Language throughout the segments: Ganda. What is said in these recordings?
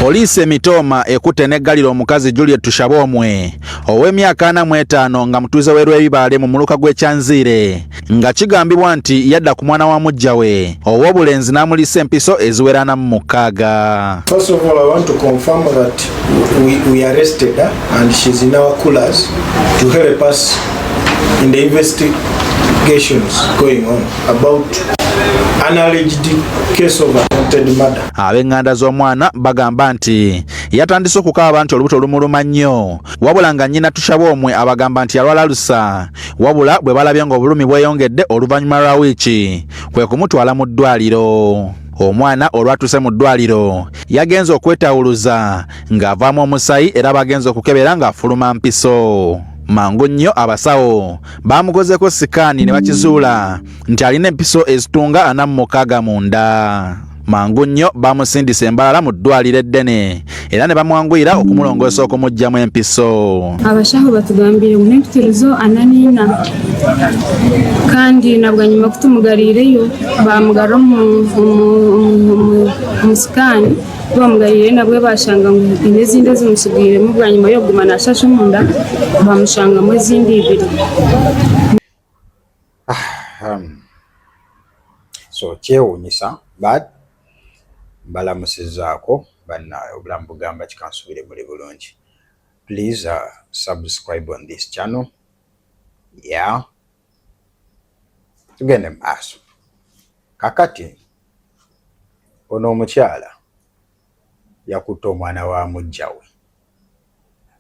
Poliisi Mitoma ekutte n'eggalira omukazi Juliet Tushabomwe ow'emyaka 45 nga mutuuze w'Erwebibaale mu muluka gw'Ekyanziire nga kigambibwa nti yadda ku mwana wa mujja we ow'obulenzi n'amuliisa empiso eziwera 46. First of all, I want to confirm that we arrested her and she's in our coolers to help us in the investigations going on about an alleged case of attempted murder. Ab'enganda z'omwana bagamba nti yatandise okukaaba nti olubuto lumuluma nnyo wabula nga nnyina Tushabomwe abagamba nti yalwala lusa wabula bwe balabye ng'obulumi bweyongedde oluvannyuma lwa wiiki kwe kumutwala mu ddwaliro. Omwana olwatuuse mu ddwaliro yagenze okwetawuluza ng'avaamu omusaayi era bagenze okukebera ng'afuluma mpiso. Mangu nnyo abasawo bamukozeko sikaani ne bakizuula nti alina empiso ezitunga 46 munda. Mangu nnyo bamusindisa embalala mu ddwaliro eddene era ne bamwanguyira okumulongoosa okumuggyamu empiso. Abashaho batugambire mu empitirizo 44 kandi nabwanyuma kutumugalireyo bamugarra mu sikaani bamugarire nabwe bashanga n'ezindi zimusigire mu bwanyuma yo gumana ashashe munda bamushanga mu zindi ibiri. So kyewuunyisa but balamusizaako bannaye obulamu bugamba kikansubire muli bulungi. Please subscribe on this channel. Yeah. Tugende maaso. Kakati ono omukyala yakutte omwana wa mujja we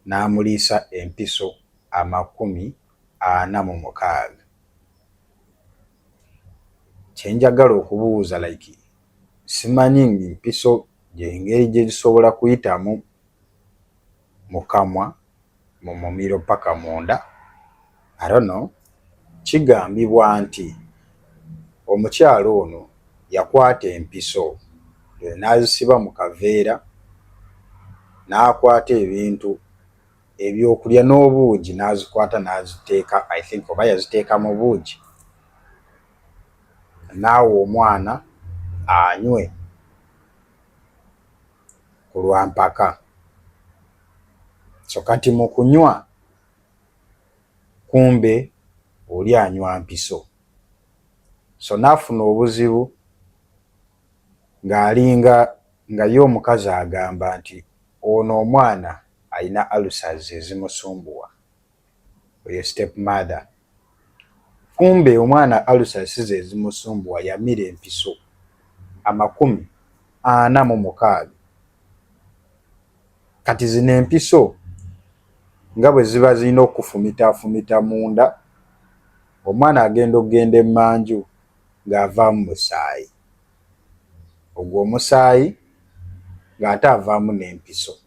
n'amuliisa empiso 46. Kyenjagala okubuuza like simanyi empiso gyengeri gye zisobola kuyitamu mu kamwa mu mumiro paka munda. I don't know. Kigambibwa nti omukyala ono yakwata empiso n'azisiba mu kaveera n'akwata ebintu ebyokulya n'obuugi n'azikwata n'aziteeka, I think oba yaziteeka mu buugi naawe omwana anywe ku lwampaka. So kati mu kunywa kumbe oli anywa mpiso. So naafuna obuzibu ng'alinga nga ye omukazi agamba nti ono omwana alina ulcers ezimusumbuwa, oyo stepmother. Kumbe omwana ulcers ezimusumbuwa yamira empiso 46. Kati zino empiso nga bwe ziba zirina okufumita munda, omwana agenda okugenda emmanju ng'avaamu musaayi, ogwo omusaayi ng'ate avaamu n'empiso.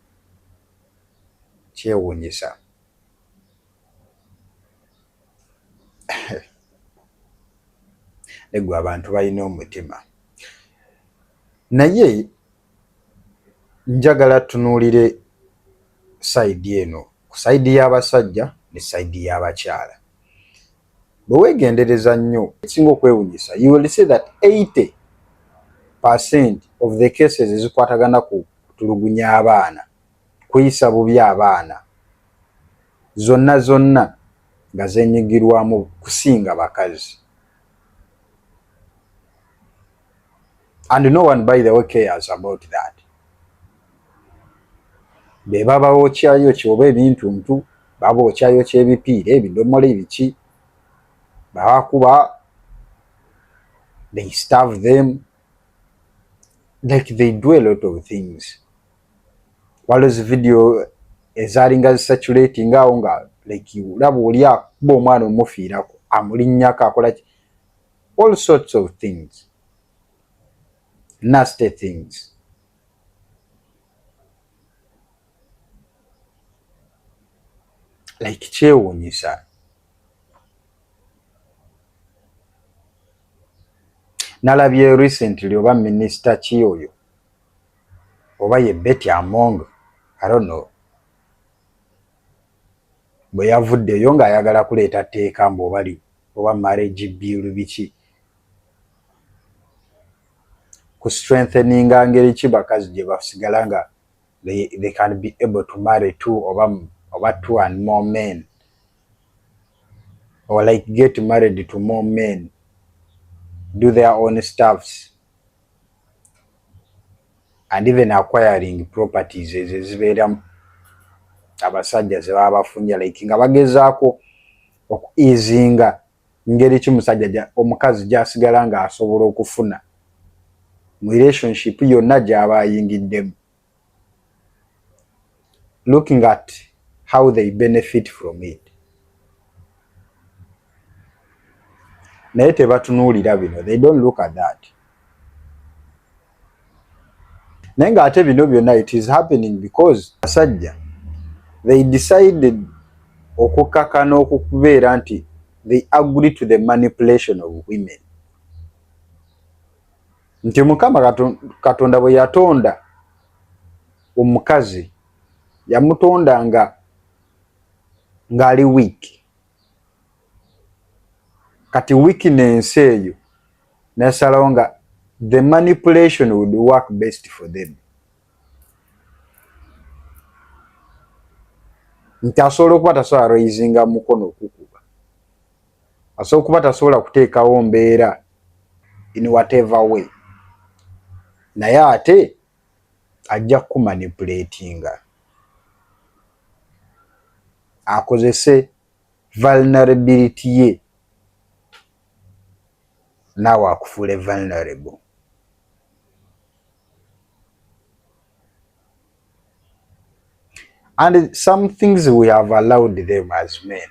Kyewuunyisa. Negwe abantu balina omutima. Naye njagala tunuulire sayidi eno, ku sayidi y'abasajja ne sayidi y'abakyala. Bwe weegendereza nnyo ekisinga okwewuunyisa, you will see that 80% of the cases ezikwatagana ku kutulugunya abaana, kuyisa bubi abaana, zonna nga zenyigirwamu kusinga bakazi. And no one, by the way, cares about that. Be baba okyayo kyoba ebintuntu, baba okyayo ky'ebipiira, ebidomola ebiki, bakuba, they starve them, like they do a lot of things. Waliwo video ezalinga zisaturating awo nga like ulaba oli akuba omwana omufiirako amulinnyako akola all sorts of things, nasty things. Like kyewuunyisa. Nalabye recently oba minisita ki oyo oba ye Betty Among, I don't know, bwe yavuddeyo ng'ayagala kuleeta tteeka mbu oba marriage bill biki ku strengtheninga ngeri ki bakazi gye basigala nga they can be able to marry two or two and more men, or like get married to more men, do their own stuffs, and even acquiring properties ezibeera abasajja ze baba bafunye, like nga bagezaako okuizinga ngeri ki musajja omukazi gyasigala nga asobola okufuna mu relationship yonna gy'aba ayingiddemu, looking at how they benefit from it. Naye tebatunuulira bino, they don't look at that. Naye nga ate bino byonna it is happening because basajja they decided okukakana okubeera nti they agree to the manipulation of women. Nti Mukama Katonda bwe yatonda omukazi yamutonda nga ali weak. Kati weakness eyo nasalawo nga the manipulation would work best for them. Nti asobola okuba tasobola raising mukono okukuba, asobola okuba tasobola kuteekawo mbeera in whatever way, naye ate ajja kumanipulatinga akozese vulnerability ye naawe akufuule vulnerable. And some things we have allowed them as men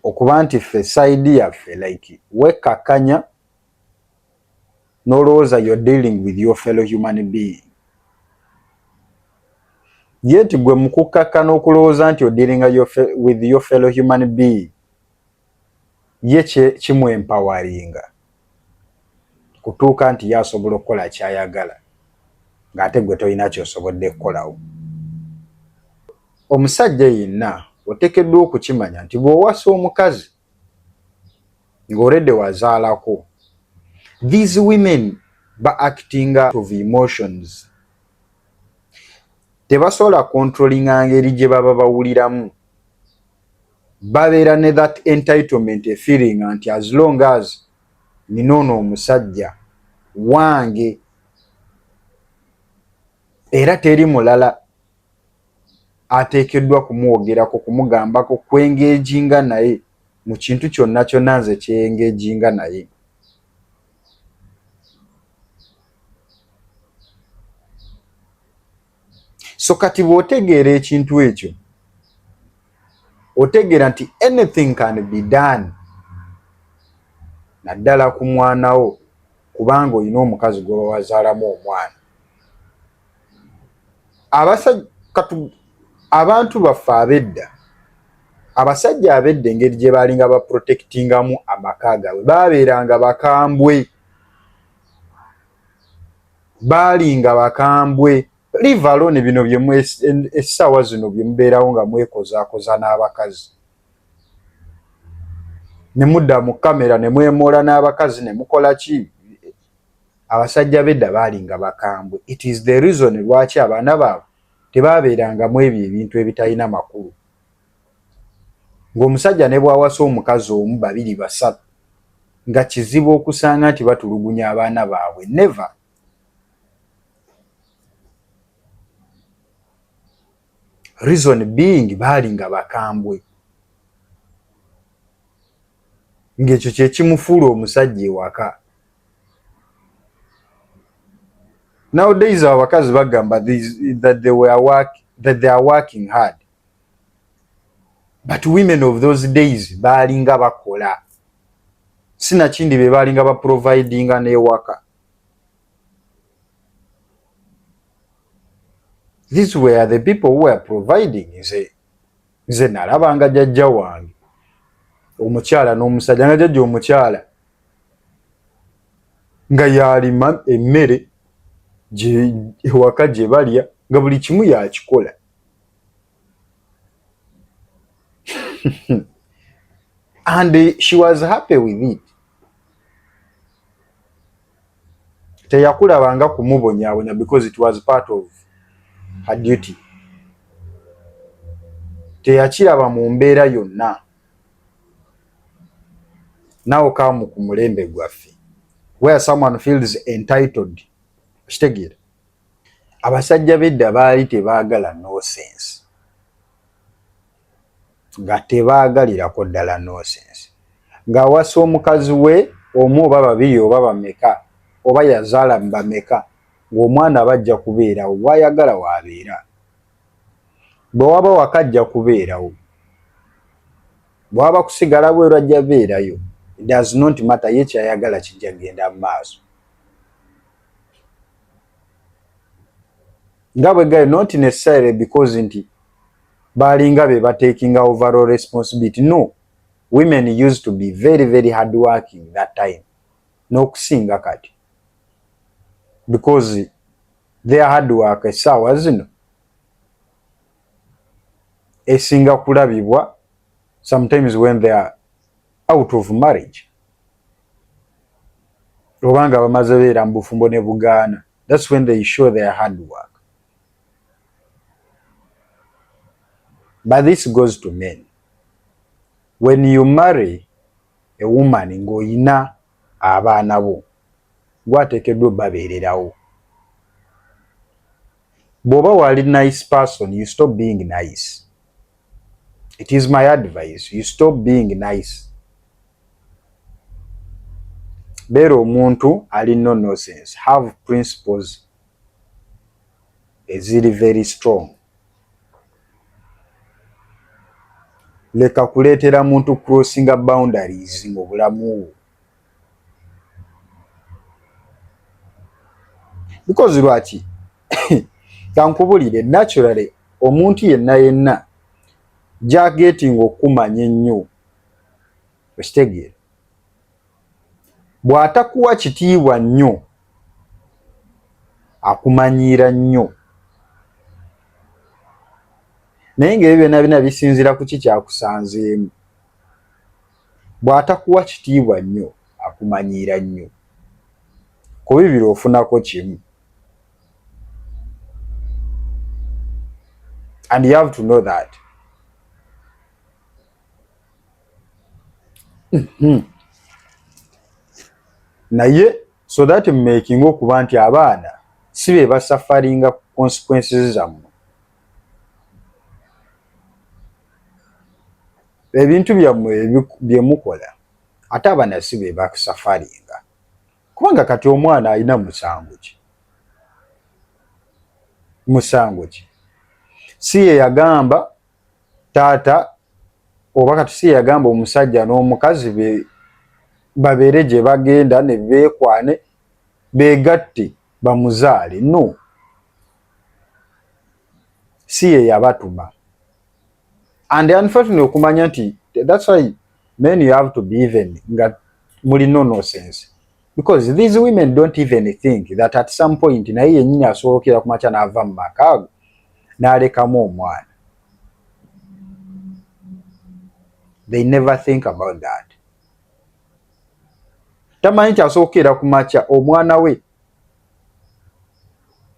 okuba nti ffe side yaffe like wekakanya nolowooza you're dealing with your fellow human being, yet gwe mukukakana okulowooza nti you're dealing with your fellow human being ye kimwempoweringa kutuuka nti yasobola okukola kyayagala ng'ate gwe tolina kyosobodde kukolawo. Omusajja yenna oteekeddwa okukimanya nti bw'owasa omukazi ng'oredde wazaalako, these women acting of emotions, tebasobola controllinga ngeri gye baba bawuliramu, babeera ne that entitlement a feeling nti as long as ninoono omusajja wange era teri mulala ateekeddwa kumuwogerako kumugambako kwengeejinga naye mu kintu kyonna kyonna nze kyengeejinga naye. So kati bw'otegeera ekintu ekyo otegeera nti anything can be done, naddala ku mwanawo kubanga olina omukazi gwe wazaalamu omwana. Abantu baffe ab'edda, abasajja ab'edda engeri gye baalinga baprotectingamu amaka gaabwe baabeeranga bakambwe, baalinga bakambwe. Leave alone bino essaawa zino bye mubeerawo nga mwekozaakoza n'abakazi, ne mudda mu kamera ne mwemoola n'abakazi ne mukola ki. Abasajja b'edda baalinga bakambwe. It is the reason lwaki abaana baabwe tebaabeerangamu ebyo ebintu ebitalina makulu. Ng'omusajja ne bw'awasa omukazi omu, babiri, basatu, nga kizibu okusanga nti batulugunya abaana baabwe. Never. Reason being baalinga bakambwe. Ng'ekyo kye kimufuula omusajja ewaka. Nowadays abakazi bagamba that they are working hard. But women of those days baalinga bakola. Sinakindi be baalinga baprovidinga n'ewaka. These were the people who were providing. Nze nalabanga jjajja wange omukyala n'omusajja, nga jjajja omukyala nga yalima emmere ewaka gye balya nga buli kimu yakikola. And she was happy with it. Teyakulabanga kumubonyaabonya because it was part of her duty. Teyakiraba mu mbeera yonna. Nawo kamu ku mulembe gwaffe where someone feels entitled. Kitegeera abasajja b'edda baali tebaagala nonsense, nga tebaagalirako ddala nonsense, ng'awasa omukazi we omu oba babiri oba bameka oba yazaala bameka, ng'omwana bajja kubeerawo bw'ayagala waabeera, bwe waba wakajja kubeerawo, bwe waba kusigala bweru ajja beerayo. It does not matter ye kyayagala kijja genda mu maaso. Nga bwe gali not necessarily because nti balinga be taking overall responsibility. No, women used to be very very hard working that time, n'okusinga kati, because their hard work essaawa zino esinga kulabibwa sometimes when they are out of marriage obanga bamaze beera mu bufumbo ne bugaana. That's when they show their hard work. But this goes to men. When you marry a woman ng'oyina abaana bo, gwateekeddwa babeererawo. Bw'oba wali nice person, you stop being nice. It is my advice. You stop being nice. Beera omuntu ali no nonsense. Have principles eziri very strong. Leka kuleetera muntu crossinga boundaries mu bulamu bwo. Because lwaki kankubulire naturally omuntu yenna jagetinga okumanya ennyo, ekitegeera bw'atakuwa kitiibwa nnyo akumanyiira nnyo, naye ng'ebyo byonna bisinziira ku kikyakusanzeemu. Bw'atakuwa kitiibwa nnyo akumanyiira nnyo, ku bibiri ofunako kimu. And you have to know that. Naye so that making okuba nti abaana si be basafaringa consequences zammwe. Ebintu byammwe bye mukola ate abaana si be basafaringa. Kubanga kati omwana alina musango ki? Musango ki? Si ye yagamba taata oba kati si ye yagamba omusajja n'omukazi babeere gye bagenda ne beekwane beegatte bamuzaale. No, si ye yabatuma. And unfortunately okumanya nti that's why men you have to be even nga muli no sense, because these women don't even think that at some point naye yennyini asobokera kumakya n'ava mu makaago n'alekamu omwana. They never think about that. Tamanyi nti asobokera kumakya omwana we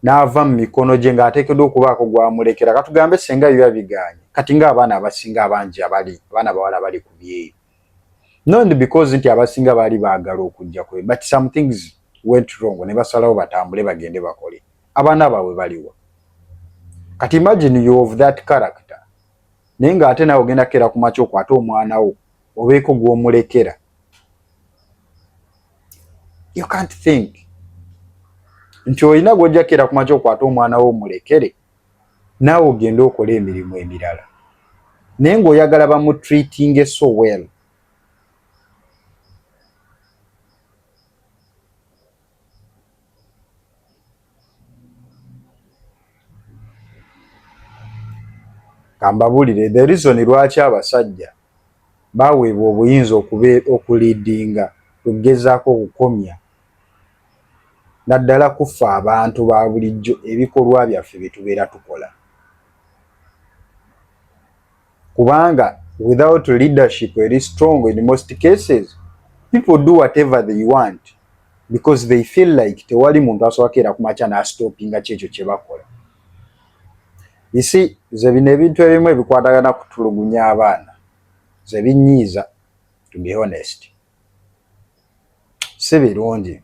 n'ava mu mikono gye ng'ateekeddwa okubaako gwamulekera. Katugambe senga biba biganye kati ng'abaana abasinga abangi abaana bawala bali ku byeyo, not because nti abasinga baali baagala okujja kwe, but some things went wrong ne basalawo batambule bagende bakole. Abaana baabwe baliwa? Kati imagine you of that character, naye ng'ate nawe ogenda kera ku makya okwate omwana wo obeeko gw'omulekera. You can't think nti olina gw'ojja kera ku makya okwate omwana wo omulekere naawe ogende okola emirimu emirala, naye ng'oyagala bamutreating so well. Kambabulire the reason lwaki abasajja baweebwa obuyinza okuliidinga okugezaako okukomya naddala kufa abantu ba bulijjo ebikolwa byaffe bye tubeera tukola. Kubanga without leadership very strong in most cases people do whatever they want because they feel like tewali muntu asobola kumakya n'astopinga kyekyo kye bakola. isi ze bino ebintu ebimu ebikwatagana kutulugunya abaana ze binyiiza, to be honest, si birungi.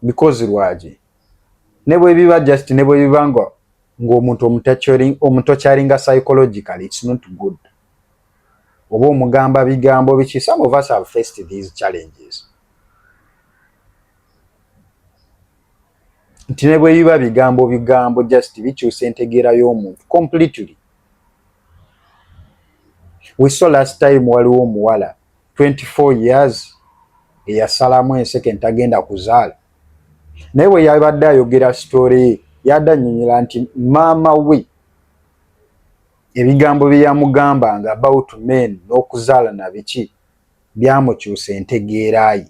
Because lwaki ne bwe biba just ne bwe biba ng'omuntu omutokyalinga psychologically, it's not good. Oba omugamba bigambo biki, some of us have faced these challenges. Nti ne bwe biba bigambo just bikyusa entegeera y'omuntu completely. We saw last time waliwo omuwala 24 years eyasalamu enseke ntagenda kuzaala, naye bwe yabadde ayogera story ye yadda annyonnyola nti maama we ebigambo bye yamugambanga about men n'okuzaala na biki byamukyusa entegeera ye,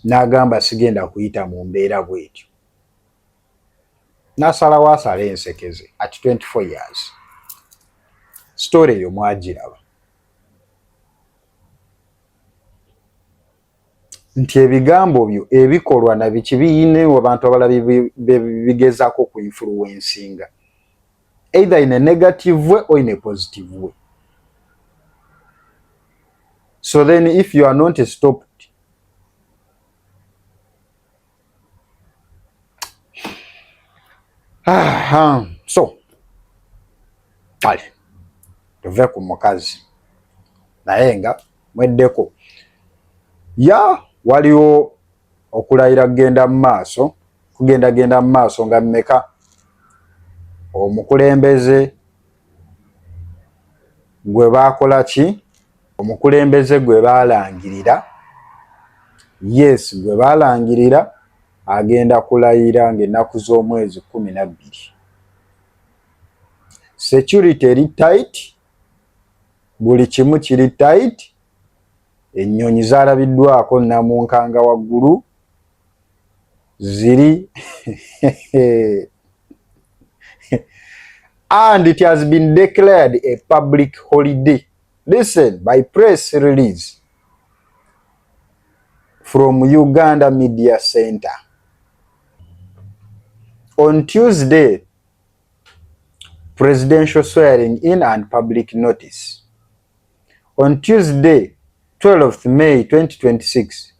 n'agamba sigenda kuyita mu mbeera bw'etyo, n'asalawo asala enseke ze at 24 years. Story eyo mwagiraba. Nti ebigambo byo ebikolwa na biki biyine abantu abalala bigezaako ku influencinga either in a negative way or in a positive way. So then if you are not stopped, so kale tuve ku mukazi naye nga mweddeko waliwo okulayira kugenda mu maaso nga mmeka omukulembeze gwe baakola ki, omukulembeze gwe baalangirira, yes gwe baalangirira agenda kulayira ng'ennaku z'omwezi 12. Security eri tight, buli kimu kiri tight, ennyonyi zaalabiddwako namunkanga waggulu ziri and it has been declared a public holiday. Listen, by press release from Uganda Media Center. On Tuesday, presidential swearing in and public notice. On Tuesday, 12th May 2026,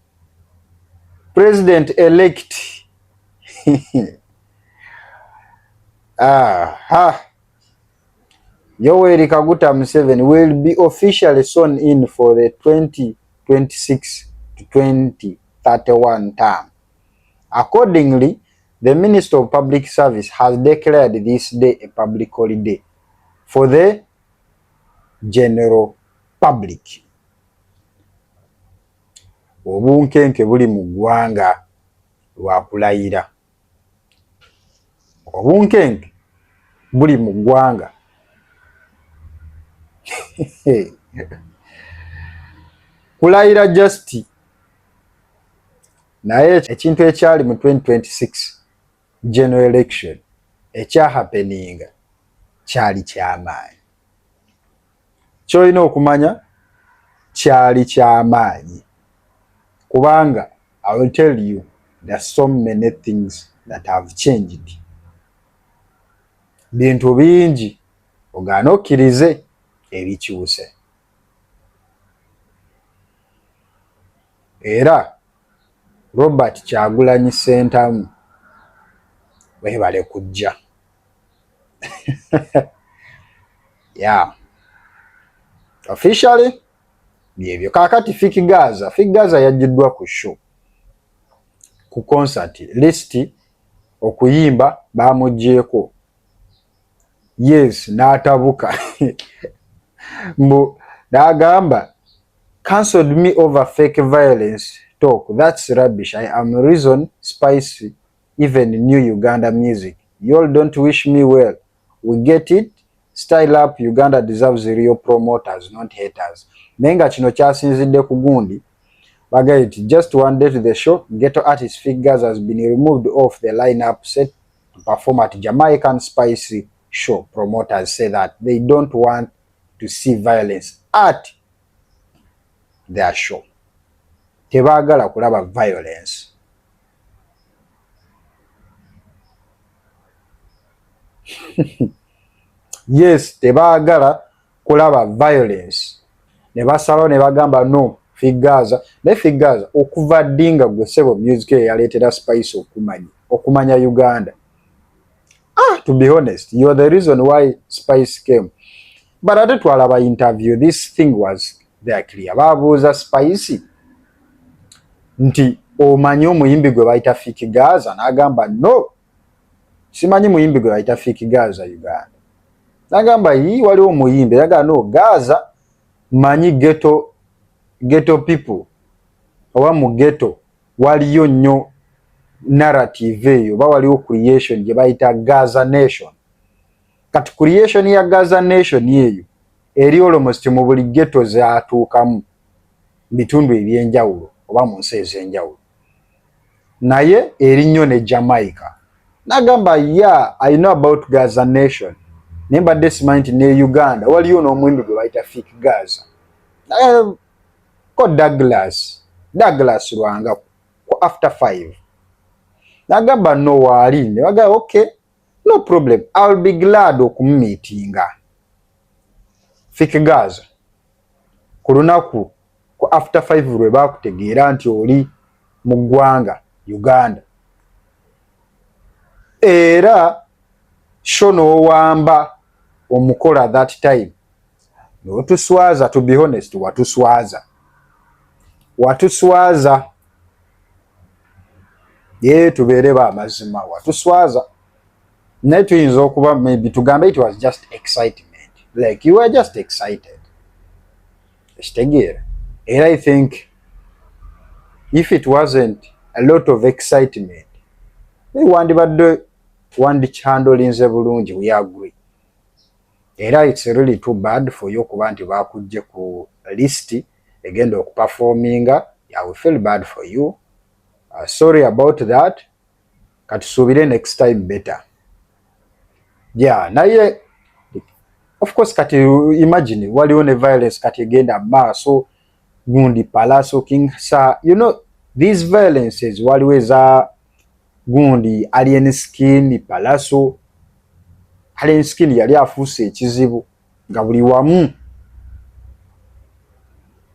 President-elect Yoweri Kaguta Museveni will be officially sworn in for the 2026 to 2031 term. Accordingly, the Minister of Public Service has declared this day a public holiday for the general public. Obunkenke buli mu ggwanga lwa kulayira. Obunkenke buli mu ggwanga. Kulayira just naye ekintu ekyali mu 2026 general election ekyahapeninga kyali kyamaanyi. Kyolina okumanya kyali kyamaanyi kubanga I will tell you there's so many things that have changed. Bintu bingi ogaana okkirize ebikyuse. Era Robert Kyagulanyi Ssentamu weebale kujja. Yeah. Officially byebyo. Kaakati Fik Gaza yaggiddwa ku show, ku concert list okuyimba baamugyeko. Yes, n'atabuka mbu n'agamba cancelled me over fake violence talk. That's rubbish. I am reason spicy even new Uganda music. You all don't wish me well. We get it. Style up. Uganda deserves real promoters, not haters. Nenga kino kyasinzidde ku gundi bagayiti just one day to the show. Ghetto artist Fik Gaza has been removed off the lineup set to perform at Jamaican Spicy show. Promoters say that they don't want to see violence at their show. Tebaagala kulaba violence. yes tebaagala kulaba violence ne basalawo ne bagamba no Fik Gaza ne Fik Gaza okuva ddinga gwe ssebo music eyaleetera Spice okumanya Uganda. To be honest, you are the reason why Spice came. But ate twalaba interview, this thing was very clear. Babuuza Spice nti omanyi omuyimbi gwe bayita Fik Gaza, n'agamba no, simanyi muyimbi gwe bayita Fik Gaza Uganda. N'agamba yi waliwo omuyimbi, yaga no Gaza manyi ghetto people oba mu ghetto waliyo nnyo narrative eyo, ba waliwo creation gye bayita Gaza Nation. Kati creation ya Gaza Nation eyo eri almost mu buli ghetto zaatuukamu bitundu ebyenjawulo oba mu nsi ez'enjawulo, naye eri nnyo ne Jamaica. N'agamba yeah, I know about Gaza Nation, naye mbadde simanyi nti ne Uganda waliyo n'omuyimbi gwe bayita Fik Gaza. Ko Douglas Lwanga ko after 5. N'agamba no waali, ne bagamba okay, no problem, I'll be glad okumumeetinga Fik Gaza ku lunaku ku after 5 lwe baakutegeera nti oli mu ggwanga Uganda. Era sho n'owamba omukola that time n'otuswaza, to be honest, watuswaza ye tubeere baamazima, watuswaza. Naye tuyinza okuba maybe tugambe it was just excitement, like you were just excited. Ekitegeera. Era I think if it wasn't a lot of excitement, wandibadde wandikyandolinze bulungi, we agree. Era it's really too bad for you okuba nti baakujje ku list egenda okuperforminga. I will feel bad for you. Sorry about that. Katusuubire next time better. Yeah, naye of course kati imagine waliwo ne violence kati egenda maaso gundi Palaso King sa, you know, these violences waliwo eza gundi Alien Skin Palaso. Alien Skin yali afuuse ekizibu nga buli wamu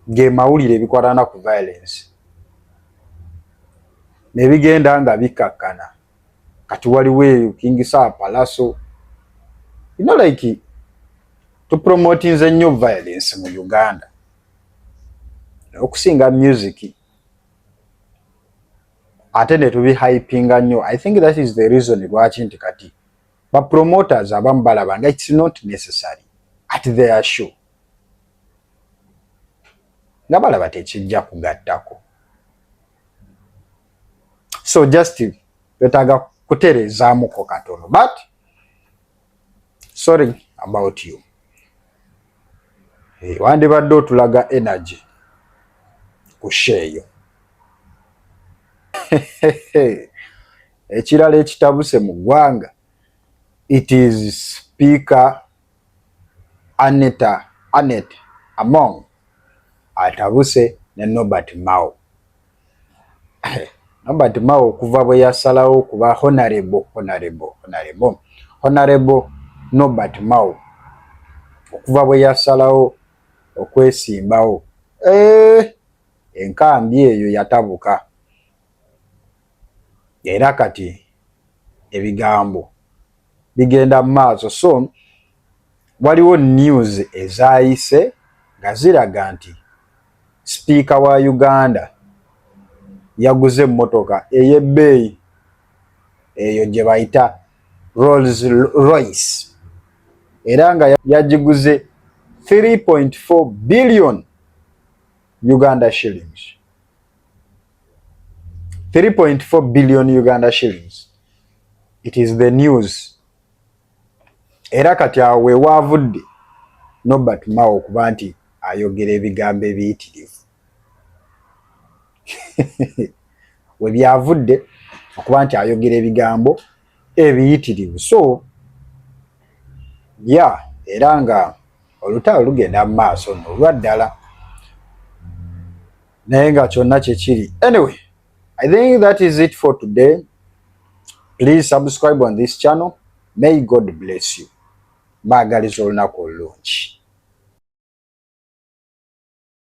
ge mawulire ebikwatana ku violence ne bigenda nga bikakkana. Kati waliwo eyo King Sa Palaso, you know, like to promoting the new violence mu Uganda okusinga music ate ne tubi hypinga nnyo. I think that is the reason lwaki nti kati ba promoters abamu balaba nga it's not necessary at their show, nga balaba tekijja kugattako. So just betaaga kuterezaamuko katono, but sorry about you. Wandibadde otulaga energy ku sheeyo. Ekirala ekitabuse mu ggwanga, it is Speaker Annette Among atabuse ne Norbert Mao. Norbert Mao okuva bwe yasalawo kuba honorable Norbert Mao okuva bwe yasalawo okwesimbawo, enkambi eyo yatabuka. Era kati ebigambo bigenda maaso. So waliwo news ezaayise nga ziraga nti Speaker wa Uganda yaguze emmotoka ey'ebbeeyi eyo gye bayita Rolls Royce, era nga yagiguze 3.4 billion Uganda shillings. 3.4 billion Uganda shillings. It is the news. Era kati awo we waavudde Norbert Mao okuba nti ayogera ebigambo ebiyitirivu. We byavudde okuba nti ayogera ebigambo ebiyitirivu. So yeah, era nga olutalo lugenda mu maaso n'olwa ddala, naye nga kyonna kyekiri. Anyway, I think that is it for today. Please subscribe on this channel. May God bless you. Mbaagaliza olunaku olulungi.